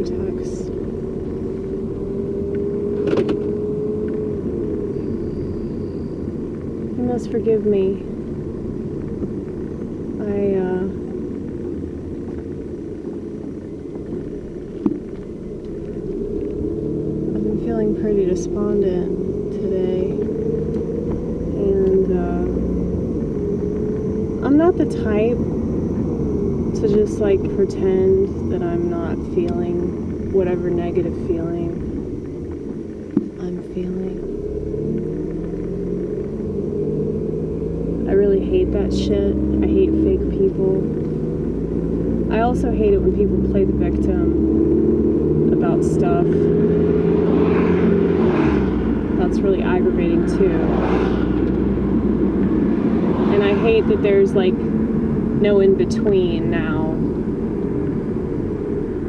vortex. You must forgive me. I've been feeling pretty despondent today, and I'm not the type to just like pretend that I'm not feeling whatever negative feeling I'm feeling. I really hate that shit. I hate fake people. I also hate it when people play the victim about stuff. That's really aggravating too. And I hate that there's like no in between now,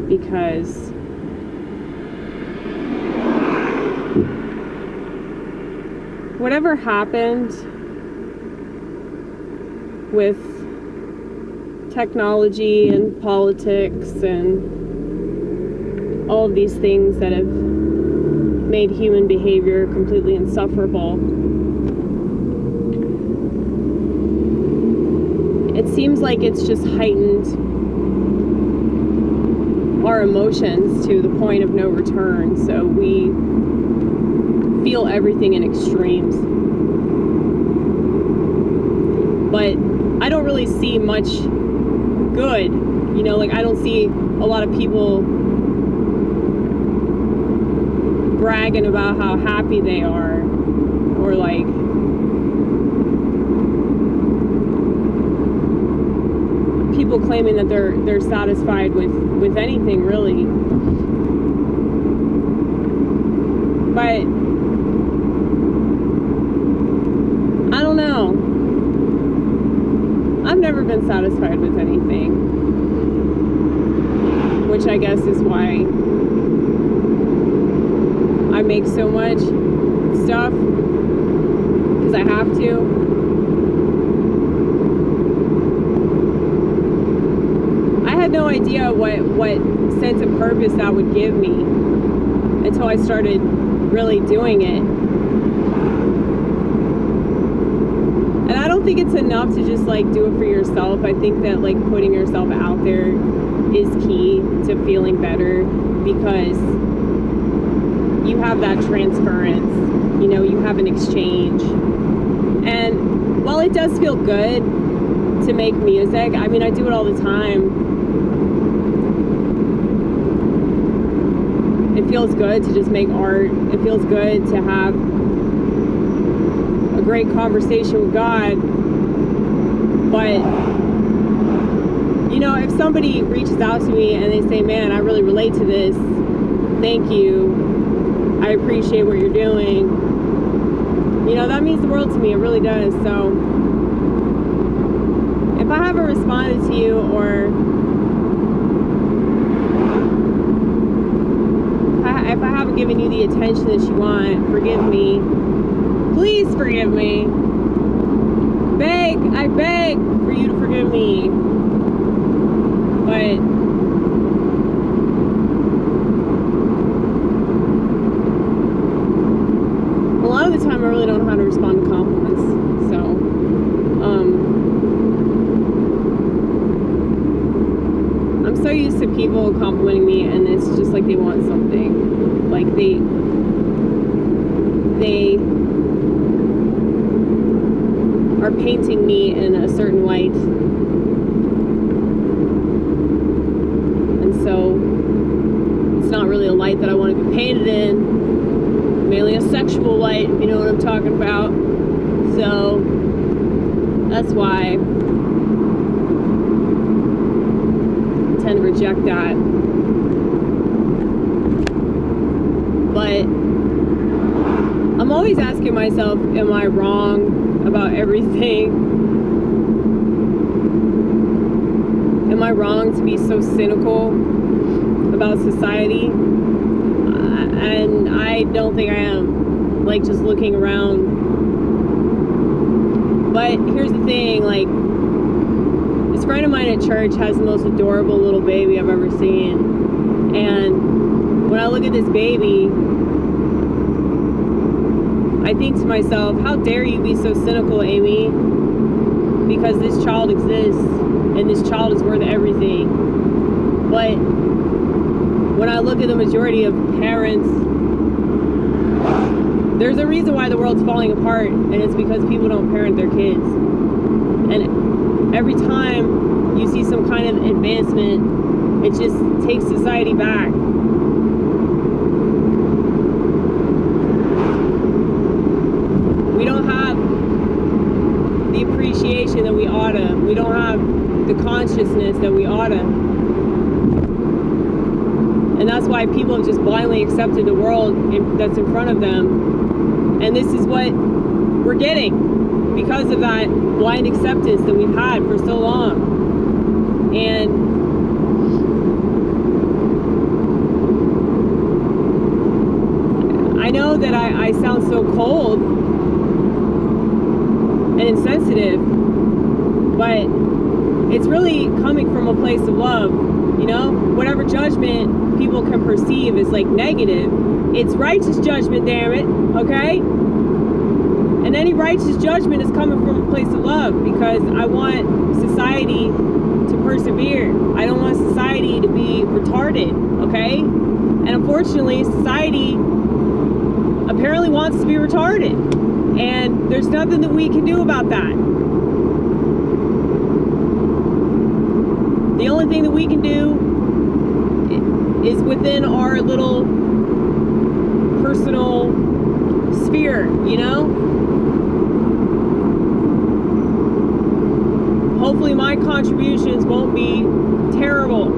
because whatever happened with technology and politics and all of these things that have made human behavior completely insufferable, it seems like it's just heightened our emotions to the point of no return, so we feel everything in extremes. But I don't really see much good, you know, like I don't see a lot of people bragging about how happy they are, or like people claiming that they're satisfied with anything really. But I don't know. I've never been satisfied with anything, which I guess is why I make so much stuff, because I have to. I had no idea what sense of purpose that would give me until I started really doing it. And I don't think it's enough to just like do it for yourself. I think that like putting yourself out there is key to feeling better, because you have that transference, you know, you have an exchange. And while it does feel good to make music, I mean, I do it all the time. It feels good to just make art. It feels good to have a great conversation with God. But, you know, if somebody reaches out to me and they say, man, I really relate to this, thank you, I appreciate what you're doing, you know, that means the world to me. It really does. So if I haven't responded to you, or if I haven't given you the attention that you want, forgive me. Please forgive me. I beg for you to forgive me. But a lot of the time I really don't know how to respond to compliments. So, I'm so used to people complimenting me, and it's just like they want something. Like they are painting me in a certain light. And so it's not really a light that I want to be painted in. Mainly a sexual light, if you know what I'm talking about. So that's why I tend to reject that. But I'm always asking myself, am I wrong about everything? Am I wrong to be so cynical about society? And I don't think I am, like, just looking around. But here's the thing, like, this friend of mine at church has the most adorable little baby I've ever seen, and look at this baby, I think to myself, how dare you be so cynical, Amy? Because this child exists, and this child is worth everything. But when I look at the majority of parents, there's a reason why the world's falling apart, and it's because people don't parent their kids. And every time you see some kind of advancement, it just takes society back. We don't have the appreciation that we oughta. We don't have the consciousness that we oughta. And that's why people have just blindly accepted the world that's in front of them. And this is what we're getting because of that blind acceptance that we've had for so long. And I know that I sound so cold and insensitive, but it's really coming from a place of love. You know, whatever judgment people can perceive as like negative, it's righteous judgment, damn it, okay? And any righteous judgment is coming from a place of love, because I want society to persevere. I don't want society to be retarded, okay? And unfortunately, society apparently wants to be retarded, and there's nothing that we can do about that. The only thing that we can do is within our little personal sphere, you know? Hopefully my contributions won't be terrible.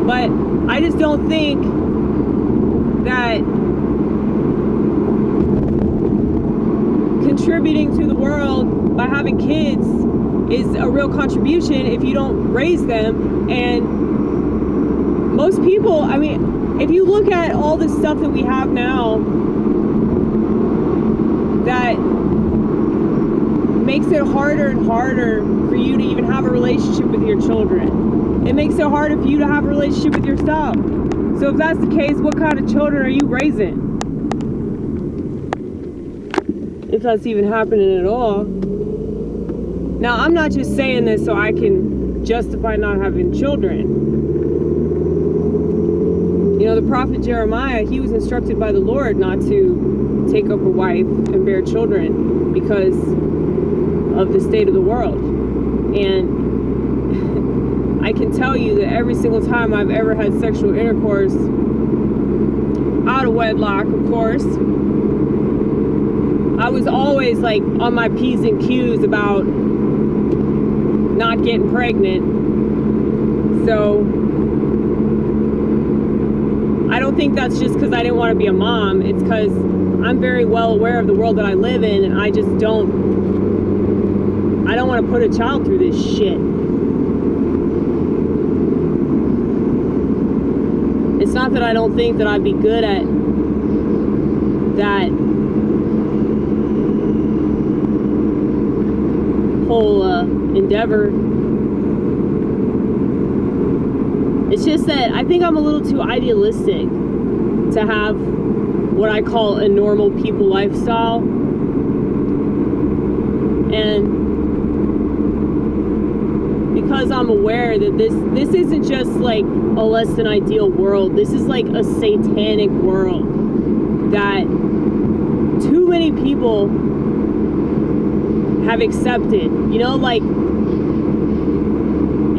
But I just don't think that contributing to the world by having kids is a real contribution if you don't raise them. And most people, I mean, if you look at all the stuff that we have now that makes it harder and harder for you to even have a relationship with your children. It makes it harder for you to have a relationship with yourself. So if that's the case, what kind of children are you raising? If that's even happening at all. Now, I'm not just saying this so I can justify not having children. You know, the prophet Jeremiah, he was instructed by the Lord not to take up a wife and bear children because of the state of the world. And I can tell you that every single time I've ever had sexual intercourse, out of wedlock, of course, I was always like on my P's and Q's about not getting pregnant. So I don't think that's just because I didn't want to be a mom. It's because I'm very well aware of the world that I live in, and I just don't want to put a child through this shit. It's not that I don't think that I'd be good at that whole endeavor. It's just that I think I'm a little too idealistic to have what I call a normal people lifestyle. And because I'm aware that this isn't just like a less than ideal world. This is like a satanic world that too many people have accepted. You know, like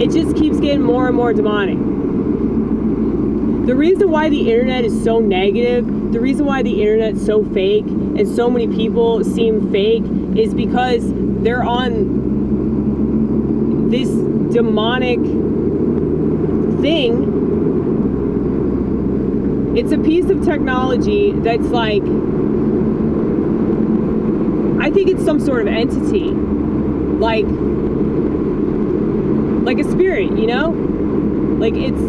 it just keeps getting more and more demonic. The reason why the internet is so negative, the reason why the internet's so fake and so many people seem fake is because they're on this demonic thing. It's a piece of technology that's like, I think it's some sort of entity, like a spirit, you know? Like it's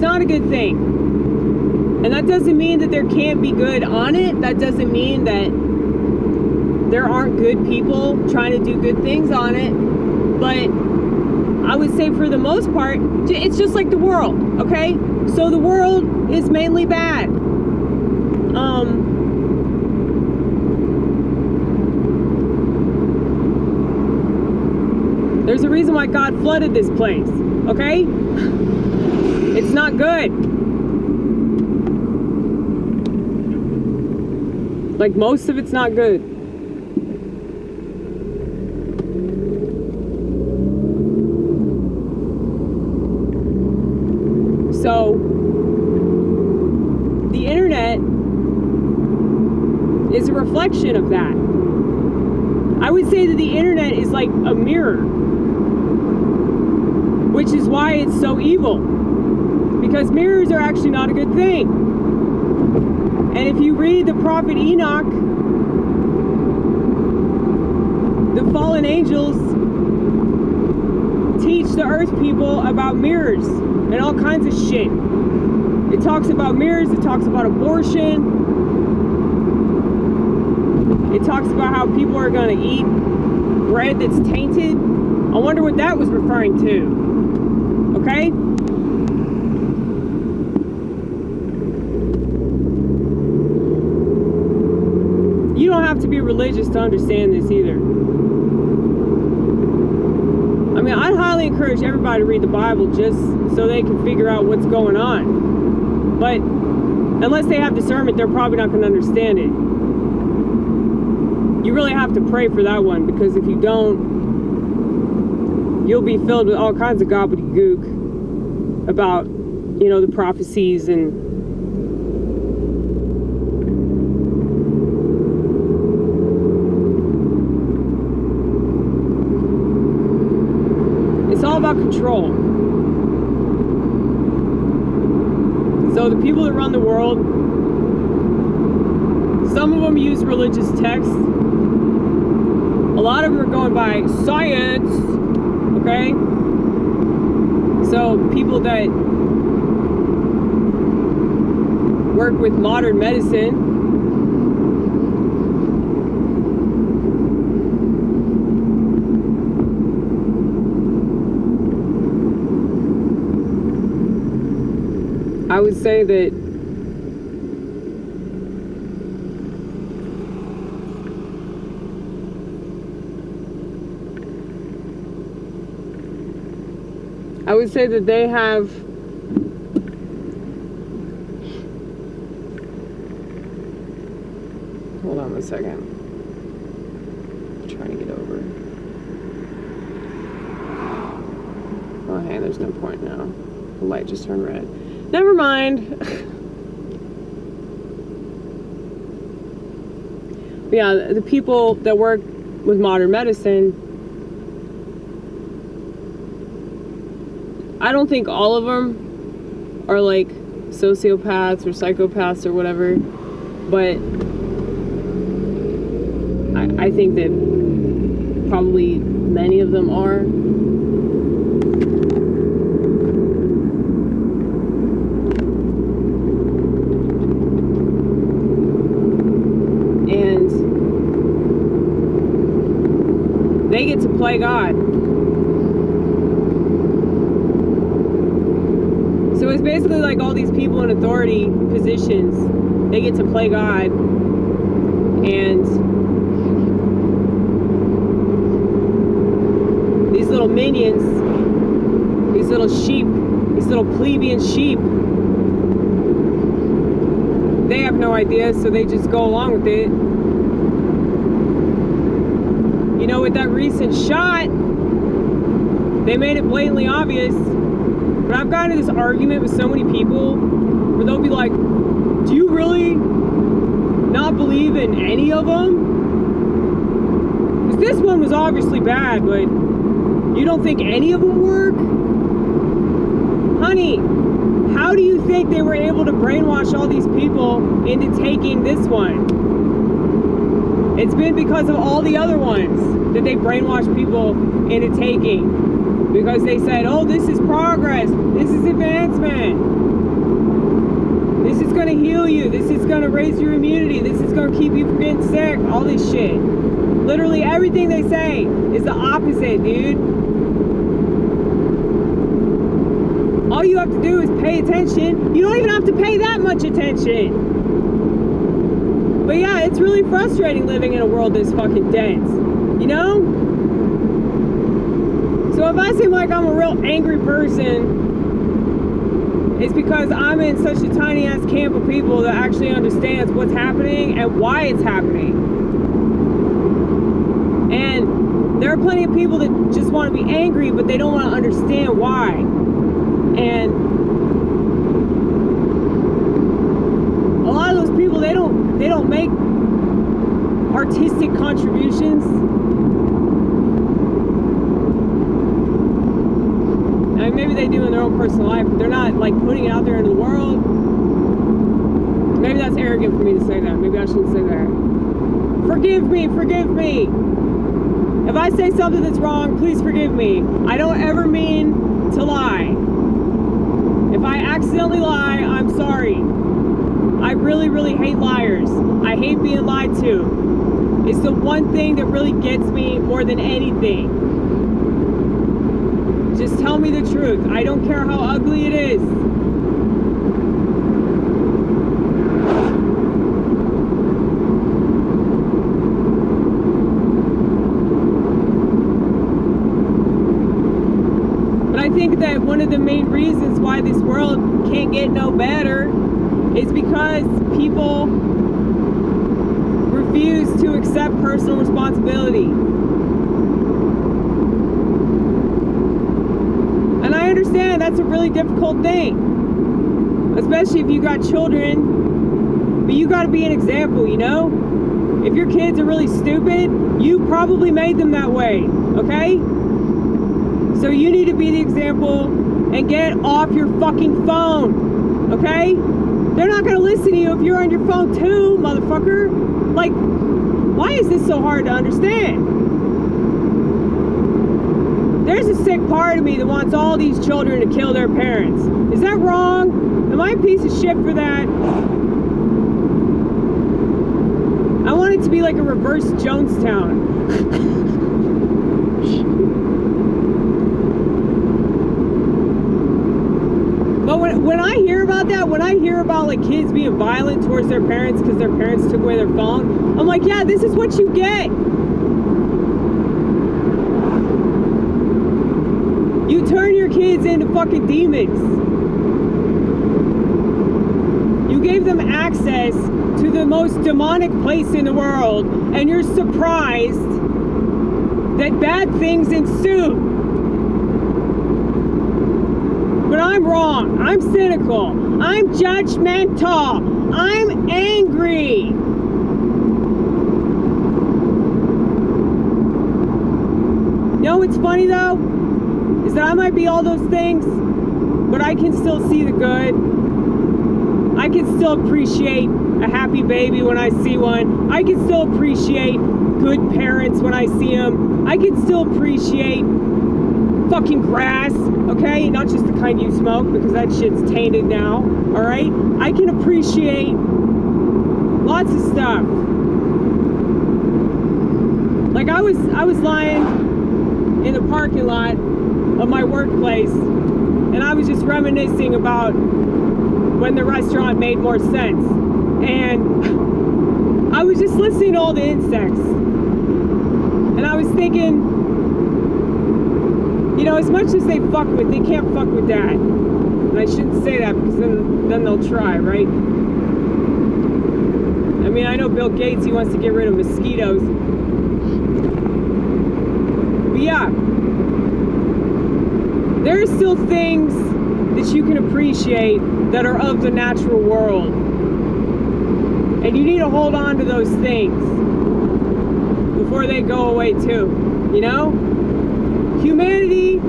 not a good thing. And that doesn't mean that there can't be good on it. That doesn't mean that there aren't good people trying to do good things on it. But I would say say for the most part, it's just like the world, okay? So the world is mainly bad. There's a reason why God flooded this place, okay? It's not good. Like, most of it's not good. So, the internet is a reflection of that. I would say that the internet is like a mirror, which is why it's so evil. Because mirrors are actually not a good thing. And if you read the prophet Enoch, the fallen angels teach the earth people about mirrors and all kinds of shit. It talks about mirrors, it talks about abortion, it talks about how people are going to eat bread that's tainted. I wonder what that was referring to. Okay? You don't have to be religious to understand this either. I mean, I'd highly encourage everybody to read the Bible just so they can figure out what's going on. But unless they have discernment, they're probably not going to understand it. You really have to pray for that one, because if you don't, you'll be filled with all kinds of gobbledygook about, you know, the prophecies and it's all about control. So the people that run the world, some of them use religious texts. A lot of them are going by science, okay? So people that work with modern medicine, I would say that they have hold on a second. I'm trying to get over. Oh hey, there's no point now. The light just turned red. Never mind. Yeah, the people that work with modern medicine, I don't think all of them are like sociopaths or psychopaths or whatever, but I think that probably many of them are. And they get to play God. So it's basically like all these people in authority positions, they get to play God, and these little minions, these little sheep, these little plebeian sheep, they have no idea, so they just go along with it. You know, with that recent shot, they made it blatantly obvious. But I've gotten into this argument with so many people where they'll be like, do you really not believe in any of them? Because this one was obviously bad, but you don't think any of them work? Honey, how do you think they were able to brainwash all these people into taking this one? It's been because of all the other ones that they brainwashed people into taking. Because they said, oh, this is progress, this is advancement, this is going to heal you, this is going to raise your immunity, this is going to keep you from getting sick, all this shit. Literally everything they say is the opposite, dude. attention. You don't even have to pay that much attention. But yeah, it's really frustrating living in a world that's fucking dense, you know? So if I seem like I'm a real angry person, it's because I'm in such a tiny ass camp of people that actually understands what's happening and why it's happening. And there are plenty of people that just want to be angry, but they don't want to understand why. And a lot of those people, they don't make artistic contributions. I mean, maybe they do in their own personal life, but they're not like putting it out there into the world. Maybe that's arrogant for me to say that. Maybe I shouldn't say that. Forgive me, forgive me. If I say something that's wrong, please forgive me. I don't ever mean to lie. If I accidentally lie, I'm sorry. I really, really hate liars. I hate being lied to. It's the one thing that really gets me more than anything. Just tell me the truth. I don't care how ugly it is. But I think that one of the main reasons why this world can't get no better is because people refuse to accept personal responsibility. And I understand that's a really difficult thing, especially if you got children, but you got to be an example, you know? If your kids are really stupid, you probably made them that way, okay? So you need to be the example and get off your fucking phone, okay? They're not going to listen to you if you're on your phone too, motherfucker. Like, why is this so hard to understand? There's a sick part of me that wants all these children to kill their parents. Is that wrong? Am I a piece of shit for that? I want it to be like a reverse Jonestown. But when I hear about that, when I hear about like kids being violent towards their parents because their parents took away their phone, I'm like, yeah, this is what you get. You turn your kids into fucking demons. You gave them access to the most demonic place in the world, and you're surprised that bad things ensue. But I'm wrong. I'm cynical. I'm judgmental. I'm angry. You know what's funny though? Is that I might be all those things, but I can still see the good. I can still appreciate a happy baby when I see one. I can still appreciate good parents when I see them. I can still appreciate fucking grass, okay? Not just the kind you smoke, because that shit's tainted now, alright? I can appreciate lots of stuff. Like I was lying in the parking lot of my workplace, and I was just reminiscing about when the restaurant made more sense, and I was just listening to all the insects, and I was thinking, you know, as much as they fuck with, they can't fuck with that. And I shouldn't say that because then they'll try, right? I mean, I know Bill Gates, he wants to get rid of mosquitoes. But yeah, there are still things that you can appreciate that are of the natural world. And you need to hold on to those things before they go away too, you know? Humanity,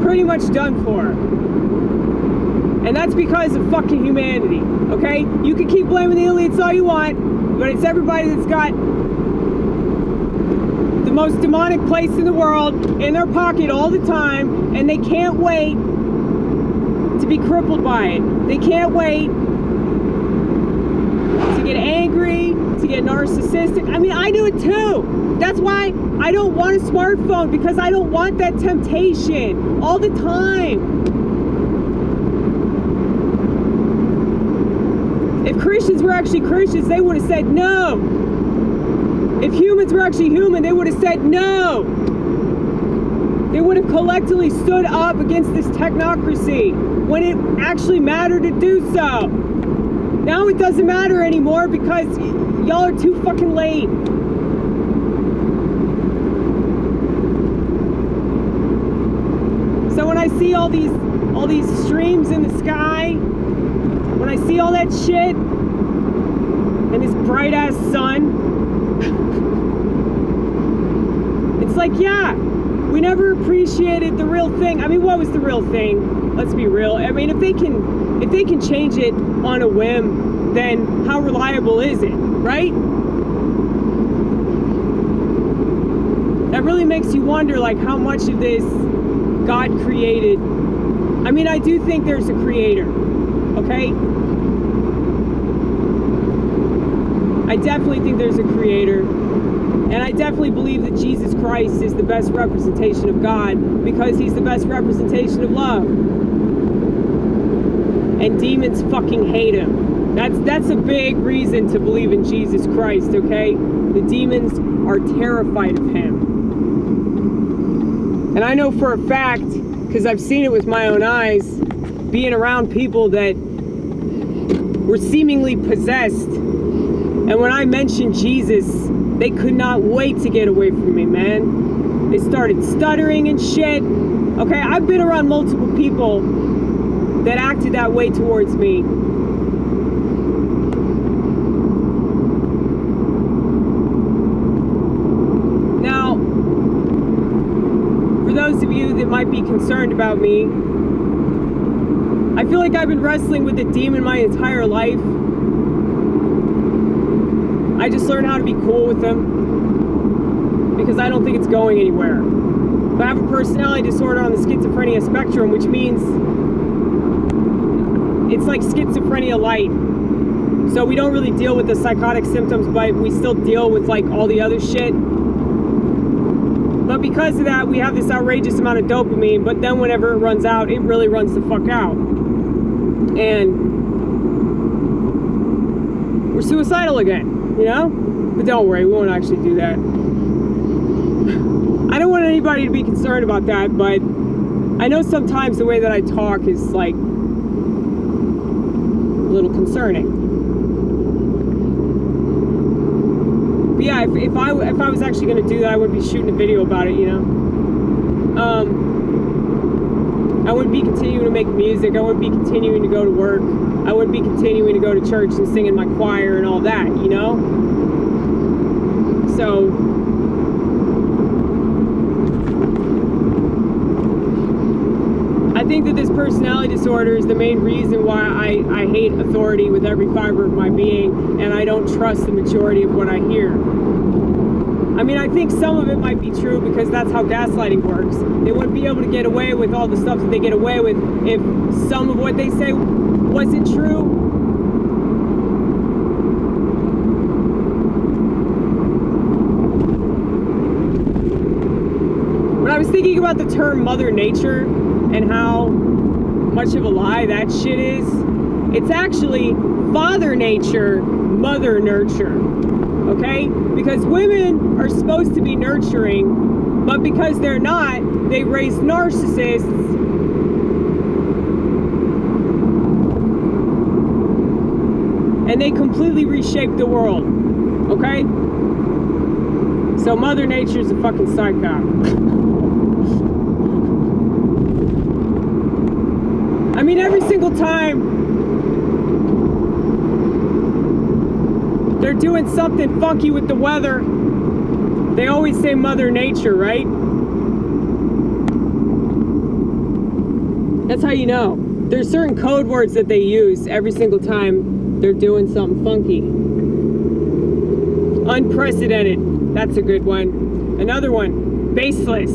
pretty much done for. And that's because of fucking humanity, okay? You can keep blaming the elites all you want, but it's everybody that's got the most demonic place in the world in their pocket all the time, and they can't wait to be crippled by it. They can't wait to get angry, to get narcissistic. I mean, I do it too. That's why I don't want a smartphone, because I don't want that temptation all the time. If Christians were actually Christians, they would have said no. If humans were actually human, they would have said no. They would have collectively stood up against this technocracy when it actually mattered to do so. Now it doesn't matter anymore because y'all are too fucking late. So when I see all these streams in the sky, when I see all that shit and this bright ass sun, it's like, yeah, we never appreciated the real thing. I mean, what was the real thing? Let's be real. I mean, if they can change it on a whim, then how reliable is it, right? That really makes you wonder, like, how much of this God created. I mean, I do think there's a creator, okay? I definitely think there's a creator. And I definitely believe that Jesus Christ is the best representation of God because he's the best representation of love. And demons fucking hate him. That's a big reason to believe in Jesus Christ, okay? The demons are terrified of him. And I know for a fact, because I've seen it with my own eyes, being around people that were seemingly possessed. And when I mentioned Jesus, they could not wait to get away from me, man. They started stuttering and shit. Okay, I've been around multiple people that acted that way towards me. Now, for those of you that might be concerned about me, I feel like I've been wrestling with a demon my entire life. I just learned how to be cool with them because I don't think it's going anywhere. But I have a personality disorder on the schizophrenia spectrum, which means it's like schizophrenia light. So we don't really deal with the psychotic symptoms, but we still deal with like all the other shit. But because of that, we have this outrageous amount of dopamine, but then whenever it runs out, it really runs the fuck out. And we're suicidal again. You know? But don't worry, we won't actually do that. I don't want anybody to be concerned about that, but I know sometimes the way that I talk is like a little concerning. But yeah, if I was actually going to do that, I would be shooting a video about it, you know? I wouldn't be continuing to make music. I wouldn't be continuing to go to work. I wouldn't be continuing to go to church and sing in my choir and all that, you know? So, I think that this personality disorder is the main reason why I hate authority with every fiber of my being, and I don't trust the majority of what I hear. I mean, I think some of it might be true because that's how gaslighting works. They wouldn't be able to get away with all the stuff that they get away with if some of what they say wasn't true. When I was thinking about the term Mother Nature and how much of a lie that shit is, it's actually Father Nature, Mother Nurture. Okay? Because women are supposed to be nurturing, but because they're not, they raise narcissists. And they completely reshape the world. Okay? So Mother Nature's a fucking psycho. I mean, every single time they're doing something funky with the weather, they always say Mother Nature, right? That's how you know. There's certain code words that they use every single time they're doing something funky. Unprecedented. That's a good one. Another one. Baseless.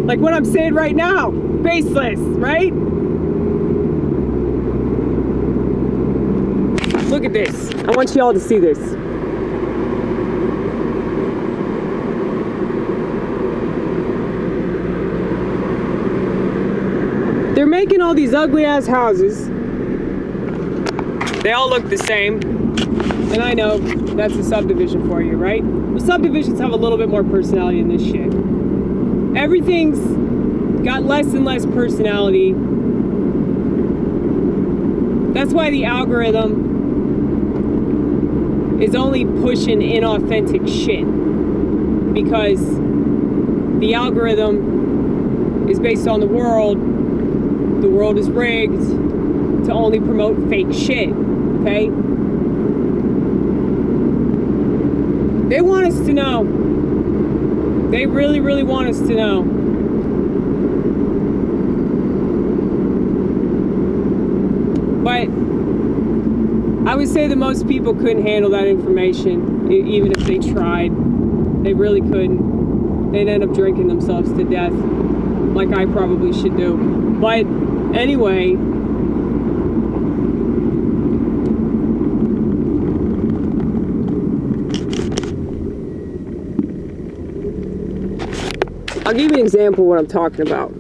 Like what I'm saying right now. Baseless, right? Look at this. I want you all to see this. They're making all these ugly ass houses They all look the same. And I know that's a subdivision for you, right? Well, subdivisions have a little bit more personality in this shit. Everything's got less and less personality. That's why the algorithm is only pushing inauthentic shit. Because the algorithm is based on the world. The world is rigged to only promote fake shit, okay? They want us to know. They really, really want us to know. But I would say that most people couldn't handle that information, even if they tried. They really couldn't. They'd end up drinking themselves to death, like I probably should do. But anyway, I'll give you an example of what I'm talking about.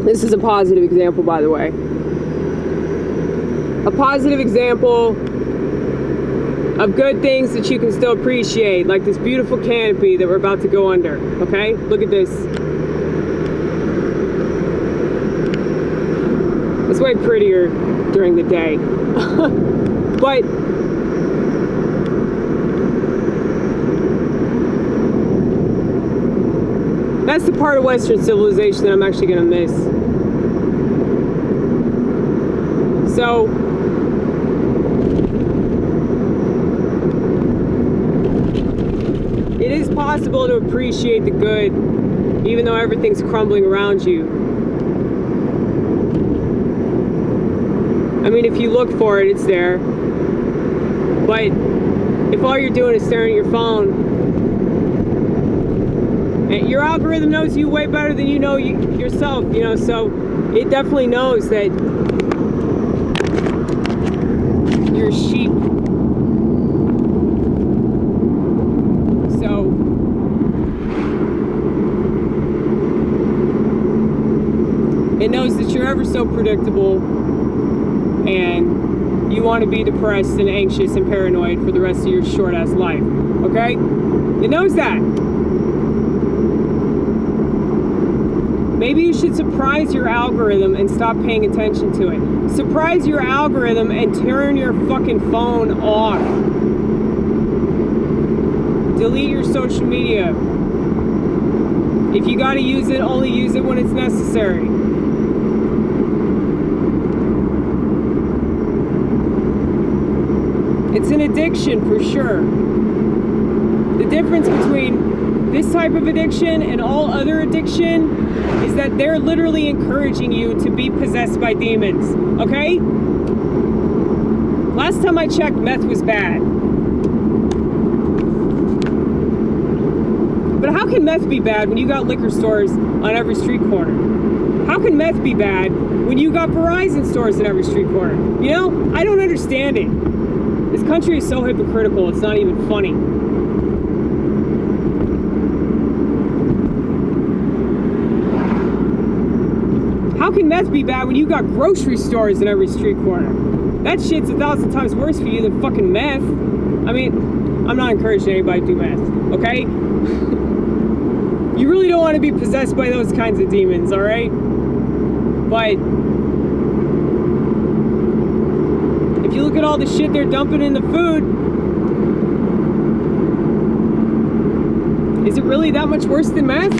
This is a positive example, by the way. A positive example of good things that you can still appreciate, like this beautiful canopy that we're about to go under, okay? Look at this. It's way prettier during the day. But that's the part of Western civilization that I'm actually gonna miss. So, it is possible to appreciate the good, even though everything's crumbling around you. I mean, if you look for it, it's there. But if all you're doing is staring at your phone, and your algorithm knows you way better than you know yourself, you know, so it definitely knows that you're a sheep. So it knows that you're ever so predictable and you want to be depressed and anxious and paranoid for the rest of your short-ass life, okay? It knows that. Maybe you should surprise your algorithm and stop paying attention to it. Surprise your algorithm and turn your fucking phone off. Delete your social media. If you gotta use it, only use it when it's necessary. It's an addiction for sure. The difference between this type of addiction and all other addiction is that they're literally encouraging you to be possessed by demons, okay? Last time I checked, meth was bad. But how can meth be bad when you got liquor stores on every street corner? How can meth be bad when you got Verizon stores in every street corner? You know, I don't understand it. This country is so hypocritical, it's not even funny. How can meth be bad when you got grocery stores in every street corner? That shit's 1,000 times worse for you than fucking meth. I mean, I'm not encouraging anybody to do meth, okay? You really don't want to be possessed by those kinds of demons, alright? But if you look at all the shit they're dumping in the food, is it really that much worse than meth?